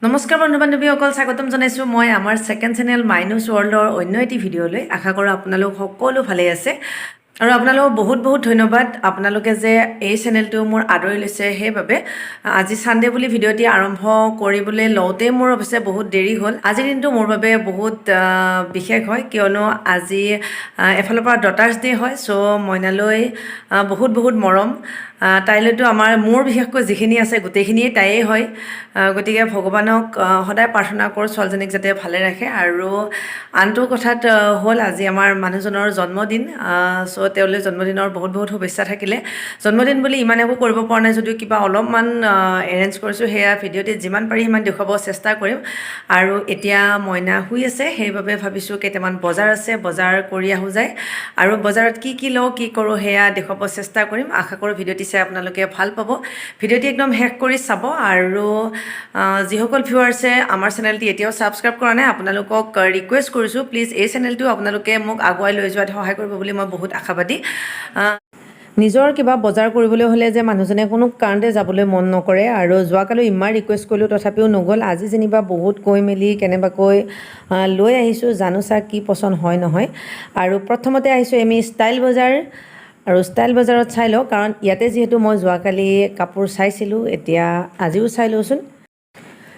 নমস্কাৰ বন্ধু বান্ধৱীসকল, স্বাগতম জনাইছোঁ মই আমাৰ ছেকেণ্ড চেনেল মাইনুছ ৱৰ্ল্ডৰ অন্য এটি ভিডিঅ'লৈ। আশা কৰোঁ আপোনালোক সকলো ভালে আছে আৰু আপোনালোকক বহুত বহুত ধন্যবাদ আপোনালোকে যে এই চেনেলটো মোৰ আদৰি লৈছে। সেইবাবে আজি ছানডে বুলি ভিডিঅ'টি আৰম্ভ কৰিবলৈ লওঁতেই মোৰ অৱশ্যে বহুত দেৰি হ'ল। আজিৰ দিনটো মোৰ বাবে বহুত বিশেষ হয়, কিয়নো আজি এফালৰ পৰা ডটাৰ্ছ ডে' হয়। চ' মইনালৈ বহুত বহুত মৰম। তাইলৈতো মোৰ বিশেষকৈ যিখিনি আছে গোটেইখিনিয়ে তাইয়েই হয়। গতিকে ভগৱানক সদায় প্ৰাৰ্থনা কৰোঁ ছোৱালীজনীক যাতে ভালে ৰাখে। আৰু আনটো কথাত হ'ল আজি আমাৰ মানুহজনৰ জন্মদিন। চ' তেওঁলৈ জন্মদিনৰ বহুত বহুত শুভেচ্ছা থাকিলে। জন্মদিন বুলি ইমান একো কৰিব পৰা নাই যদিও কিবা অলপমান এৰেঞ্জ কৰিছোঁ, সেয়া ভিডিঅ'টিত যিমান পাৰি সিমান দেখুৱাব চেষ্টা কৰিম। আৰু এতিয়া মইনা শুই আছে, সেইবাবে ভাবিছোঁ কেইটামান বজাৰ আছে, বজাৰ কৰি আহোঁ যায়। আৰু বজাৰত কি লওঁ কি কৰোঁ সেয়া দেখুৱাব চেষ্টা কৰিম। আশা কৰোঁ ভিডিঅ'টি চাই আপোনালোকে ভাল পাব। ভিডিঅ'টি একদম শেষ কৰি চাব। আৰু যিসকল ভিউৱাৰ্ছে আমাৰ চেনেলটি এতিয়াও ছাবস্ক্ৰাইব কৰা নাই আপোনালোকক ৰিকুৱেষ্ট কৰিছোঁ, প্লিজ এই চেনেলটো আপোনালোকে মোক আগুৱাই লৈ যোৱাত সহায় কৰিব বুলি মই বহুত আশাবাদী। নিজৰ কিবা বজাৰ কৰিবলৈ হ'লে যে মানুহজনে কোনো কাৰণতে যাবলৈ মন নকৰে, আৰু যোৱাকালি ইমান ৰিকুৱেষ্ট কৰিলোঁ তথাপিও নগ'ল। আজি যেনিবা বহুত কৈ মেলি কেনেবাকৈ লৈ আহিছোঁ, জানো চা কি পচন্দ হয় নহয়। আৰু প্ৰথমতে আহিছোঁ আমি ষ্টাইল বজাৰ। আৰু ষ্টাইল বজাৰত চাই লওঁ, কাৰণ ইয়াতে যিহেতু মই যোৱাকালি কাপোৰ চাইছিলোঁ, এতিয়া আজিও চাই লওঁচোন।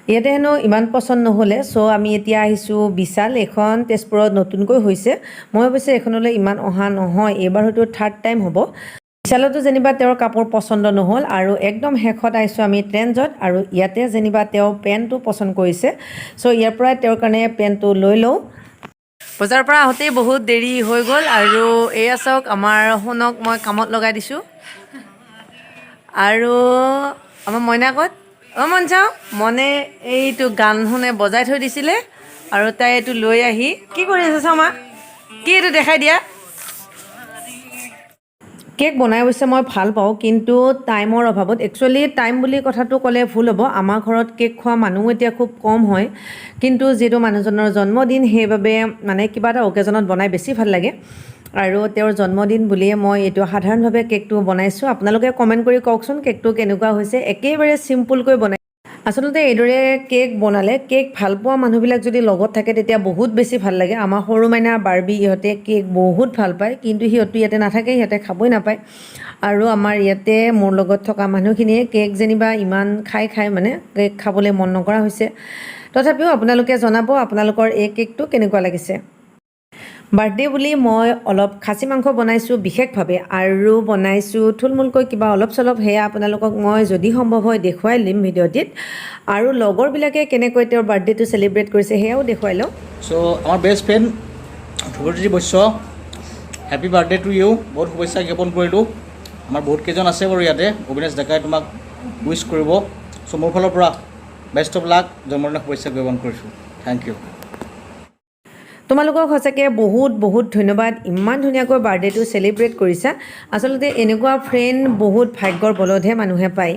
ইয়াতে হেনো ইমান পচন্দ নহ'লে, চ' আমি এতিয়া আহিছোঁ বিশাল। এইখন তেজপুৰত নতুনকৈ হৈছে। মই অৱশ্যে এইখনলৈ ইমান অহা নহয়, এইবাৰ হয়তো থাৰ্ড টাইম হ'ব। বিশালতো যেনিবা তেওঁৰ কাপোৰ পচন্দ নহ'ল। আৰু একদম শেষত আহিছোঁ আমি ট্ৰেণ্ডছত, আৰু ইয়াতে যেনিবা তেওঁ পেণ্টটো পচন্দ কৰিছে। চ' ইয়াৰ পৰাই তেওঁৰ কাৰণে পেণ্টটো লৈ লওঁ। বজাৰৰ পৰা আহোঁতেই বহুত দেৰি হৈ গ'ল। আৰু এয়া চাওক আমাৰ সোণক মই কামত লগাই দিছোঁ। আৰু আমাৰ মইনা ক'ত? মন চাওঁ, মনে এইটো গান শুনে বজাই থৈ দিছিলে, আৰু তাই এইটো লৈ আহি কি কৰি আছে চাওঁ মা, কি এইটো দেখাই দিয়া। কেক বনাই অৱশ্যে মই ভাল পাওঁ, কিন্তু টাইমৰ অভাৱত, একচুৱেলি টাইম বুলি কথাটো ক'লে ভুল হ'ব। আমাৰ ঘৰত কেক খোৱা মানুহো এতিয়া খুব কম হয়, কিন্তু যিহেতু মানুহজনৰ জন্মদিন সেইবাবে মানে কিবা এটা অকেজনত বনাই বেছি ভাল লাগে। আৰু তেওঁৰ জন্মদিন বুলিয়ে মই এইটো সাধাৰণভাৱে কেকটো বনাইছোঁ। আপোনালোকে কমেণ্ট কৰি কওকচোন কেকটো কেনেকুৱা হৈছে। একেবাৰে চিম্পুলকৈ বনাই। আচলতে এইদৰে কেক বনালে, কেক ভাল পোৱা মানুহবিলাক যদি লগত থাকে তেতিয়া বহুত বেছি ভাল লাগে। আমাৰ সৰু মাইনা বাৰ্বি, ইহঁতে কেক বহুত ভাল পায়, কিন্তু সিহঁতো ইয়াতে নাথাকে, সিহঁতে খাবই নাপায়। আৰু আমাৰ ইয়াতে মোৰ লগত থকা মানুহখিনিয়ে কেক যেনিবা ইমান খাই মানে কেক খাবলৈ মন নকৰা হৈছে। তথাপিও আপোনালোকে জনাব আপোনালোকৰ এই কেকটো কেনেকুৱা লাগিছে। বাৰ্থডে বুলি মই অলপ খাচী মাংস বনাইছোঁ বিশেষভাৱে, আৰু বনাইছোঁ থুলমূলকৈ কিবা অলপ চলপ, সেয়া আপোনালোকক মই যদি সম্ভৱ হয় দেখুৱাই দিম ভিডিঅ'টিত। আৰু লগৰবিলাকে কেনেকৈ তেওঁৰ বাৰ্থডেটো চেলিব্ৰেট কৰিছে সেয়াও দেখুৱাই লওঁ। চ' আমাৰ best friend Dhrubajyoti Baishya, happy birthday to you. বহুত শুভেচ্ছা জ্ঞাপন কৰিলোঁ। আমাৰ বহুত কেইজন আছে বাৰু ইয়াতে, অবিনাশ ডেকাই তোমাক উইচ কৰিব। চ' মোৰ ফালৰ পৰা বেষ্ট অফ লাক, জন্মদিনৰ শুভেচ্ছা জ্ঞাপন কৰিছোঁ। Thank you. তোমালোকক সঁচাকৈ বহুত বহুত ধন্যবাদ, ইমান ধুনীয়াকৈ বাৰ্থডেটো চেলিব্ৰেট কৰিছা। আচলতে এনেকুৱা ফ্ৰেণ্ড বহুত ভাগ্যৰ বলতহে মানুহে পায়।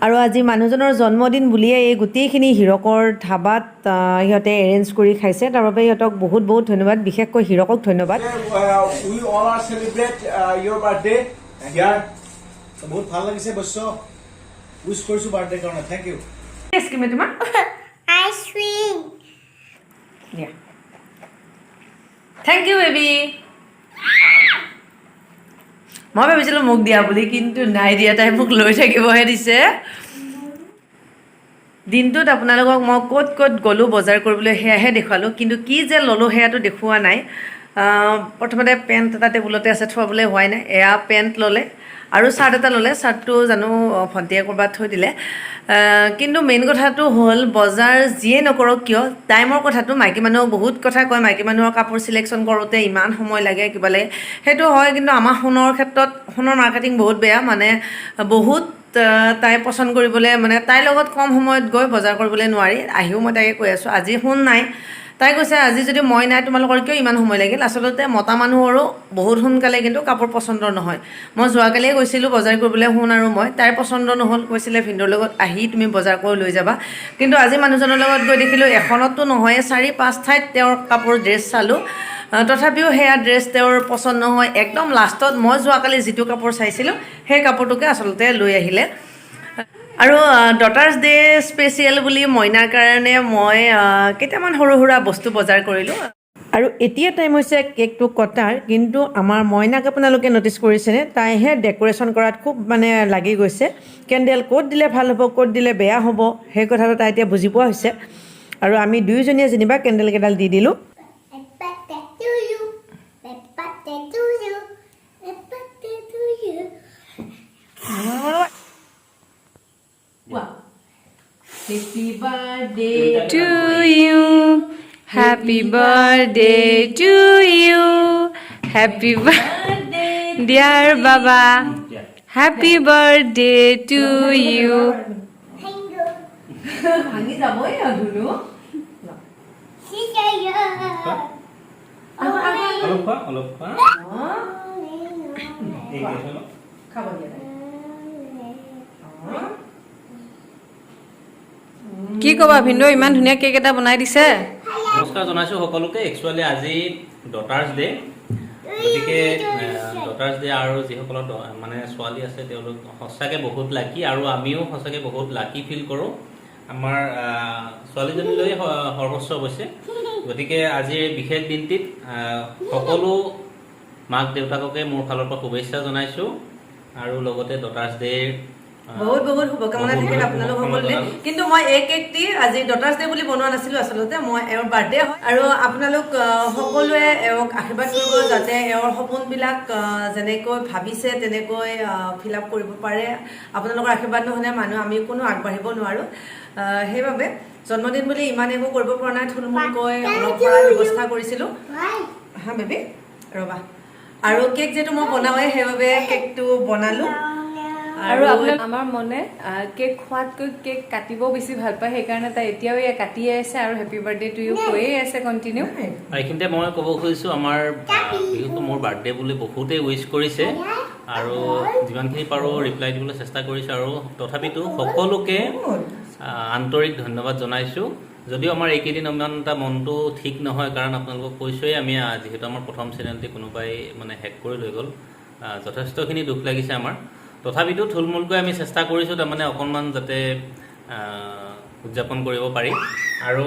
আৰু আজি মানুহজনৰ জন্মদিন বুলিয়ে এই গোটেইখিনি হীৰকৰ ধাবাত সিহঁতে এৰেঞ্জ কৰি খাইছে, তাৰ বাবে সিহঁতক বহুত বহুত ধন্যবাদ, বিশেষকৈ হীৰকক ধন্যবাদ। বহুত ভাল লাগিছে বৈশ্য, উইচ কৰিছোঁ বাৰ্থডে কাৰণে। Thank you. তোমাৰ আইচক্ৰীম। Thank you baby. মই ভাবিছিলোঁ মোক দিয়া বুলি, কিন্তু নাই দিয়া, তাই মোক লৈ থাকিবহে দিছে। দিনটোত আপোনালোকক মই ক'ত ক'ত গ'লোঁ বজাৰ কৰিবলৈ সেয়াহে দেখুৱালোঁ, কিন্তু কি যে ল'লোঁ সেয়াটো দেখুওৱা নাই। প্ৰথমতে পেণ্ট এটা টেবুলতে আছে, থোৱাবলৈ হোৱাই নাই। এয়া পেণ্ট ল'লে, আৰু চাৰ্ট এটা ল'লে। চাৰ্টটো জানো ভণ্টিয়ে ক'ৰবাত থৈ দিলে। কিন্তু মেইন কথাটো হ'ল, বজাৰ যিয়ে নকৰক কিয় টাইমৰ কথাটো, মাইকী মানুহক বহুত কথা কয়, মাইকী মানুহৰ কাপোৰ চিলেকশ্যন কৰোঁতে ইমান সময় লাগে কিবা লাগে, সেইটো হয়। কিন্তু আমাৰ সোণৰ ক্ষেত্ৰত সোণৰ মাৰ্কেটিং বহুত বেয়া, মানে বহুত তাই পচন্দ কৰিবলৈ, মানে তাইৰ লগত কম সময়ত গৈ বজাৰ কৰিবলৈ নোৱাৰি। আহিও মই তাইকে কৈ আছোঁ আজি সোণ নাই। তাই কৈছে আজি যদি মই নাই তোমালোকৰ কিয় ইমান সময় লাগিল। আচলতে মতা মানুহৰো বহুত সোনকালে কিন্তু কাপোৰ পচন্দৰ নহয়। মই যোৱাকালিয়ে গৈছিলোঁ বজাৰ কৰিবলৈ, সোণ আৰু মই, তাইৰ পচন্দ নহ'ল, কৈছিলে ভিনদেউৰ লগত আহি তুমি বজাৰ কৰি লৈ যাবা। কিন্তু আজি মানুহজনৰ লগত গৈ দেখিলোঁ এখনতো নহয় 4-5 ঠাইত তেওঁৰ কাপোৰ ড্ৰেছ চালোঁ, তথাপিও সেয়া ড্ৰেছ তেওঁৰ পচন্দ নহয়। একদম লাষ্টত মই যোৱাকালি যিটো কাপোৰ চাইছিলোঁ সেই কাপোৰটোকে আচলতে লৈ আহিলে। আৰু ডটাৰ্ছ ডে স্পেচিয়েল বুলি মইনাৰ কাৰণে মই কেইটামান সৰু সুৰা বস্তু বজাৰ কৰিলোঁ আৰু এতিয়া টাইম হৈছে কেকটো কটাৰ কিন্তু আমাৰ মইনাক আপোনালোকে ন'টিছ কৰিছেনে তাইহে ডেক'ৰেশ্যন কৰাত খুব মানে লাগি গৈছে কেণ্ডেল ক'ত দিলে ভাল হ'ব ক'ত দিলে বেয়া হ'ব সেই কথাটো তাই এতিয়া বুজি পোৱা হৈছে আৰু আমি দুয়োজনীয়ে যেনিবা কেণ্ডেল কেইডাল দি দিলোঁ Happy birthday to you. Happy birthday to you. Happy birthday, dear Baba. Happy birthday to you. ভাঙি যাবই ধুনু খাব দিয়া কি কবা ভিন্দো ইমান ধুনীয়া কেক এটা বনাই দিছে নমস্কাৰ জনাইছোঁ সকলোকে একচুৱেলি আজি ডটাৰ্ছ ডে গতিকে ডটাৰ্ছ ডে আৰু যিসকলৰ মানে ছোৱালী আছে তেওঁলোক সঁচাকৈ বহুত লাকি আৰু আমিও সঁচাকৈ বহুত লাকি ফিল কৰোঁ আমাৰ ছোৱালীজনীলৈ সৰ্বস্ব অৱশ্যে গতিকে আজিৰ বিশেষ দিনটিত সকলো মাক দেউতাককে মোৰ ফালৰ পৰা শুভেচ্ছা জনাইছোঁ আৰু লগতে ডটাৰ্ছ ডেৰ বহুত বহুত শুভকামনা থাকিল আপোনালোক সকলোলৈ কিন্তু মই এই কেকটি আজি ডটাৰ্ছ ডে বুলি বনোৱা নাছিলোঁ আচলতে মই এওঁৰ বাৰ্থডে হয় আৰু আপোনালোক সকলোৱে এওঁক আশীৰ্বাদ কৰিব যাতে এওঁৰ সপোনবিলাক যেনেকৈ ভাবিছে তেনেকৈ ফিল আপ কৰিব পাৰে আপোনালোকৰ আশীৰ্বাদ নহ'লে মানুহ আমি কোনো আগবাঢ়িব নোৱাৰোঁ সেইবাবে জন্মদিন বুলি ইমান একো কৰিব পৰা নাই থুলমূলকৈ অলপ কৰাৰ ব্যৱস্থা কৰিছিলোঁ হা বেবী ৰ'বা আৰু কেক যিহেতু মই বনাওঁৱেই সেইবাবে কেকটো বনালোঁ আৰু আমাৰ মনে কেক খোৱাতকৈ কেক কাটিব বেছি ভাল পায় সেইকাৰণে তাই এতিয়াও কাটিয়ে আছে আৰু হেপী বাৰ্থডে টু ইউ কৈয়ে আছে কণ্টিনিউ এইখিনিতে মই ক'ব খুজিছোঁ আমাৰ বিহুটো মোৰ বাৰ্থডে বুলি বহুতেই উইচ কৰিছে আৰু যিমানখিনি পাৰোঁ ৰিপ্লাই দিবলৈ চেষ্টা কৰিছোঁ আৰু তথাপিতো সকলোকে আন্তৰিক ধন্যবাদ জনাইছোঁ যদিও আমাৰ এইকেইদিন ইমান এটা মনটো ঠিক নহয় কাৰণ আপোনালোকক কৈছোঁৱেই আমি যিহেতু আমাৰ প্ৰথম চেনেলটি কোনোবাই মানে হেক কৰি লৈ গ'ল যথেষ্টখিনি দুখ লাগিছে আমাৰ তথাপিতো থুলমূলকৈ আমি চেষ্টা কৰিছোঁ তাৰমানে অকণমান যাতে উদযাপন কৰিব পাৰি আৰু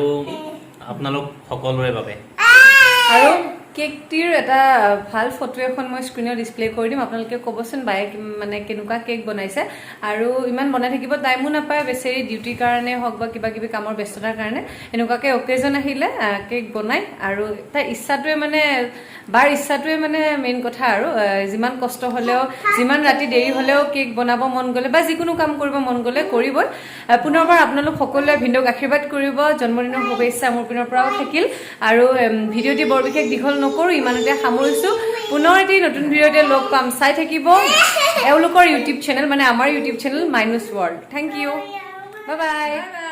আপোনালোক সকলোৰে বাবে আৰু কেকটিৰ এটা ভাল ফটো এখন মই স্ক্ৰীনত ডিছপ্লে কৰি দিম আপোনালোকে ক'বচোন বায়ে মানে কেনেকুৱা কেক বনাইছে আৰু ইমান বনাই থাকিব টাইমো নাপায় বেচেৰি ডিউটিৰ কাৰণে হওক বা কিবা কিবি কামৰ ব্যস্ততাৰ কাৰণে এনেকুৱাকৈ অকেজন আহিলে কেক বনাই আৰু তাৰ ইচ্ছাটোৱে মানে বাৰ ইচ্ছাটোৱে মানে মেইন কথা আৰু যিমান কষ্ট হ'লেও যিমান ৰাতি দেৰি হ'লেও কেক বনাব মন গ'লে বা যিকোনো কাম কৰিব মন গ'লে কৰিবই পুনৰবাৰ আপোনালোক সকলোৱে ভিন্দক আশীৰ্বাদ কৰিব জন্মদিনৰ শুভেচ্ছা মোৰ পিনৰ পৰাও থাকিল আৰু ভিডিঅ'টি বৰ বিশেষ দীঘল নকৰোঁ ইমানতে সামৰিছোঁ পুনৰ এটি নতুন ভিডিঅ'তে লগ পাম চাই থাকিব এওঁলোকৰ ইউটিউব চেনেল মানে আমাৰ YouTube channel minus world thank you bye by